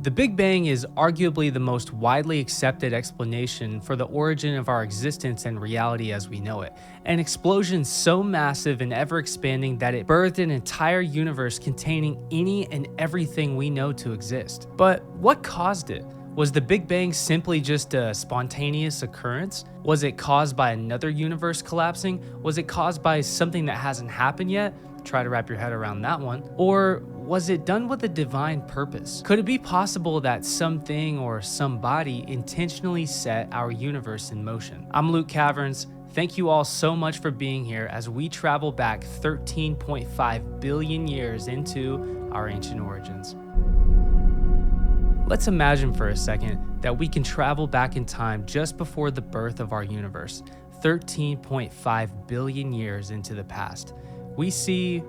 The Big Bang is arguably the most widely accepted explanation for the origin of our existence and reality as we know it. An explosion so massive and ever expanding that it birthed an entire universe containing any and everything we know to exist. But what caused it? Was the Big Bang simply just a spontaneous occurrence? Was it caused by another universe collapsing? Was it caused by something that hasn't happened yet? Try to wrap your head around that one. Or was it done with a divine purpose? Could it be possible that something or somebody intentionally set our universe in motion? I'm Luke Caverns. Thank you all so much for being here as we travel back 13.5 billion years into our ancient origins. Let's imagine for a second that we can travel back in time just before the birth of our universe, 13.5 billion years into the past. We see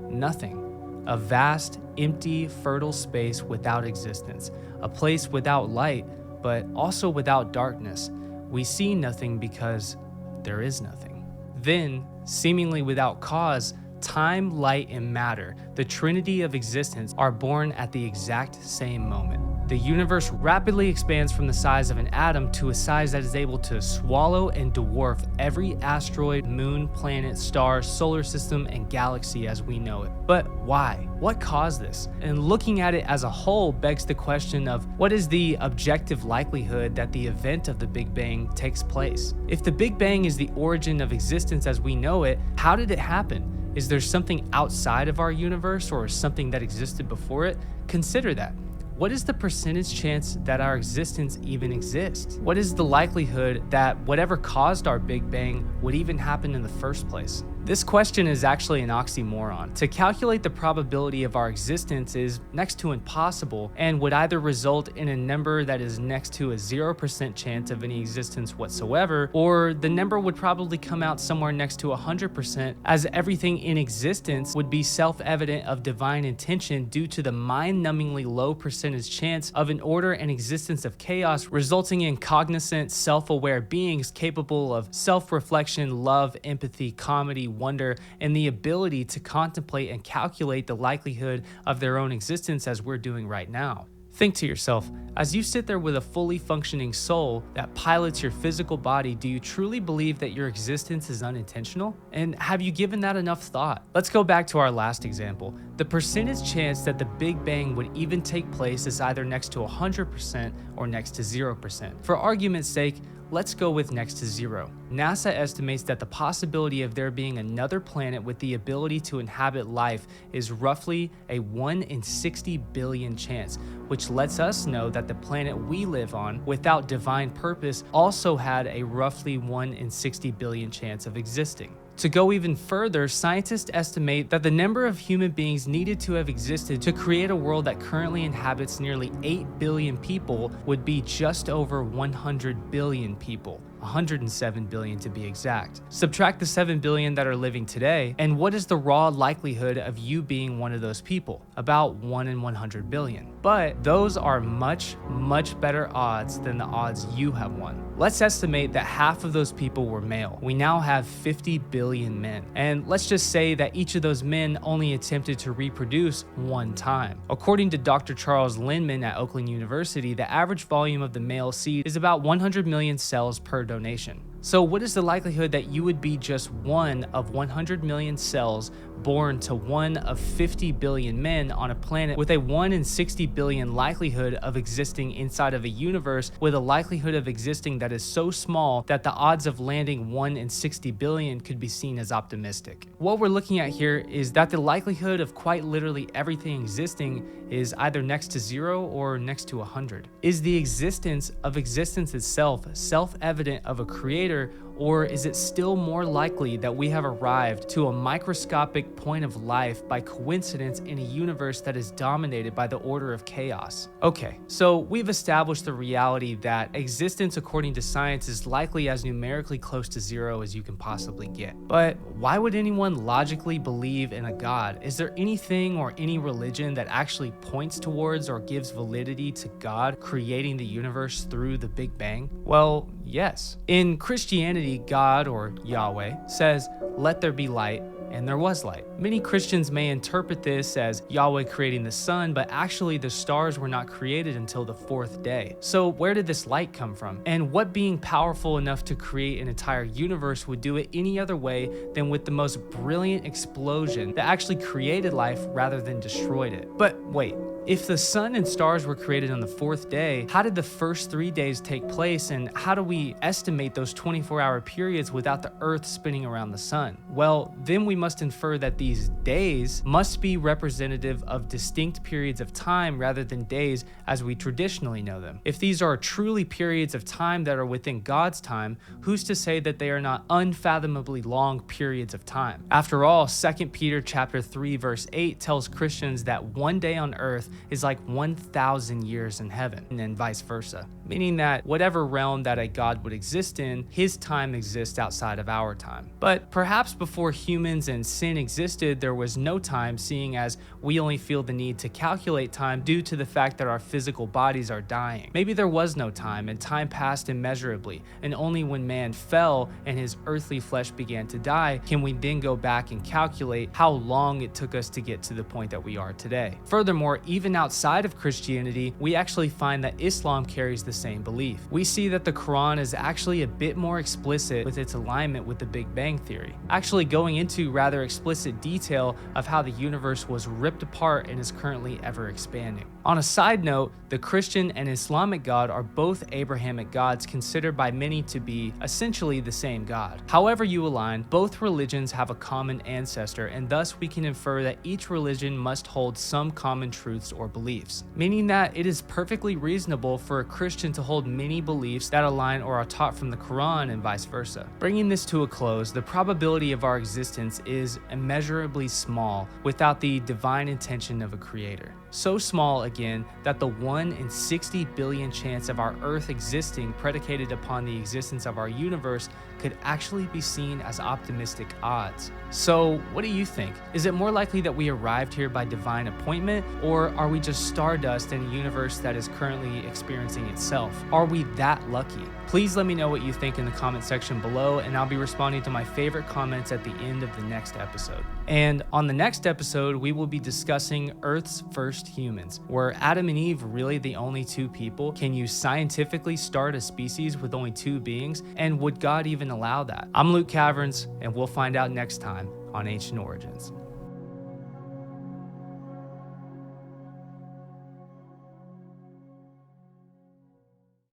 nothing, a vast, empty, fertile space without existence, a place without light, but also without darkness. We see nothing because there is nothing. Then, seemingly without cause, time, light, and matter, the trinity of existence, are born at the exact same moment. The universe rapidly expands from the size of an atom to a size that is able to swallow and dwarf every asteroid, moon, planet, star, solar system, and galaxy as we know it. But why? What caused this? And looking at it as a whole begs the question of what is the objective likelihood that the event of the Big Bang takes place? If the Big Bang is the origin of existence as we know it, how did it happen? Is there something outside of our universe or something that existed before it? Consider that. What is the percentage chance that our existence even exists? What is the likelihood that whatever caused our Big Bang would even happen in the first place? This question is actually an oxymoron. To calculate the probability of our existence is next to impossible and would either result in a number that is next to a 0% chance of any existence whatsoever, or the number would probably come out somewhere next to 100%, as everything in existence would be self-evident of divine intention due to the mind-numbingly low percentage chance of an order and existence of chaos, resulting in cognizant, self-aware beings capable of self-reflection, love, empathy, comedy, wonder, and the ability to contemplate and calculate the likelihood of their own existence as we're doing right now. Think to yourself, as you sit there with a fully functioning soul that pilots your physical body, do you truly believe that your existence is unintentional? And have you given that enough thought? Let's go back to our last example. The percentage chance that the Big Bang would even take place is either next to 100% or next to 0%. For argument's sake, let's go with next to 0. NASA estimates that the possibility of there being another planet with the ability to inhabit life is roughly a 1 in 60 billion chance, which lets us know that the planet we live on, without divine purpose, also had a roughly 1 in 60 billion chance of existing. To go even further, scientists estimate that the number of human beings needed to have existed to create a world that currently inhabits nearly 8 billion people would be just over 100 billion people. 107 billion to be exact. Subtract the 7 billion that are living today, and what is the raw likelihood of you being one of those people? About 1 in 100 billion. But those are much, much better odds than the odds you have won. Let's estimate that half of those people were male. We now have 50 billion men. And let's just say that each of those men only attempted to reproduce one time. According to Dr. Charles Lindman at Oakland University, the average volume of the male seed is about 100 million cells per donation. So what is the likelihood that you would be just one of 100 million cells born to one of 50 billion men on a planet with a 1 in 60 billion likelihood of existing inside of a universe with a likelihood of existing that is so small that the odds of landing 1 in 60 billion could be seen as optimistic? What we're looking at here is that the likelihood of quite literally everything existing is either next to 0 or next to 100. Is the existence of existence itself self-evident of a creator, or is it still more likely that we have arrived to a microscopic point of life by coincidence in a universe that is dominated by the order of chaos? Okay, so we've established the reality that existence according to science is likely as numerically close to 0 as you can possibly get. But why would anyone logically believe in a God? Is there anything or any religion that actually points towards or gives validity to God creating the universe through the Big Bang? Well, yes. In Christianity, God, or Yahweh, says, "Let there be light," and there was light. Many Christians may interpret this as Yahweh creating the sun, but actually the stars were not created until the fourth day. So where did this light come from? And what being powerful enough to create an entire universe would do it any other way than with the most brilliant explosion that actually created life rather than destroyed it? But wait, if the sun and stars were created on the fourth day, how did the first 3 days take place, and how do we estimate those 24-hour periods without the earth spinning around the sun? Well, then we must infer that these days must be representative of distinct periods of time rather than days as we traditionally know them. If these are truly periods of time that are within God's time, who's to say that they are not unfathomably long periods of time? After all, 2 Peter chapter 3 verse 8 tells Christians that one day on earth is like 1,000 years in heaven, and then vice versa, meaning that whatever realm that a God would exist in, his time exists outside of our time. But perhaps before humans and sin existed, there was no time, seeing as we only feel the need to calculate time due to the fact that our physical bodies are dying. Maybe there was no time, and time passed immeasurably, and only when man fell and his earthly flesh began to die can we then go back and calculate how long it took us to get to the point that we are today. Furthermore, even outside of Christianity, we actually find that Islam carries the same belief. We see that the Quran is actually a bit more explicit with its alignment with the Big Bang Theory, actually going into rather explicit detail of how the universe was ripped apart and is currently ever expanding. On a side note, the Christian and Islamic God are both Abrahamic gods considered by many to be essentially the same God. However you align, both religions have a common ancestor, and thus we can infer that each religion must hold some common truths or beliefs, meaning that it is perfectly reasonable for a Christian to hold many beliefs that align or are taught from the Quran and vice versa. Bringing this to a close, the probability of our existence is immeasurably small without the divine intention of a creator. So small, again, that the 1 in 60 billion chance of our Earth existing predicated upon the existence of our universe could actually be seen as optimistic odds. So what do you think? Is it more likely that we arrived here by divine appointment, or are we just stardust in a universe that is currently experiencing itself? Are we that lucky? Please let me know what you think in the comment section below, and I'll be responding to my favorite comments at the end of the next episode. And on the next episode, we will be discussing Earth's first humans. Were Adam and Eve really the only two people? Can you scientifically start a species with only two beings? And would God even allow that? I'm Luke Caverns, and we'll find out next time on Ancient Origins.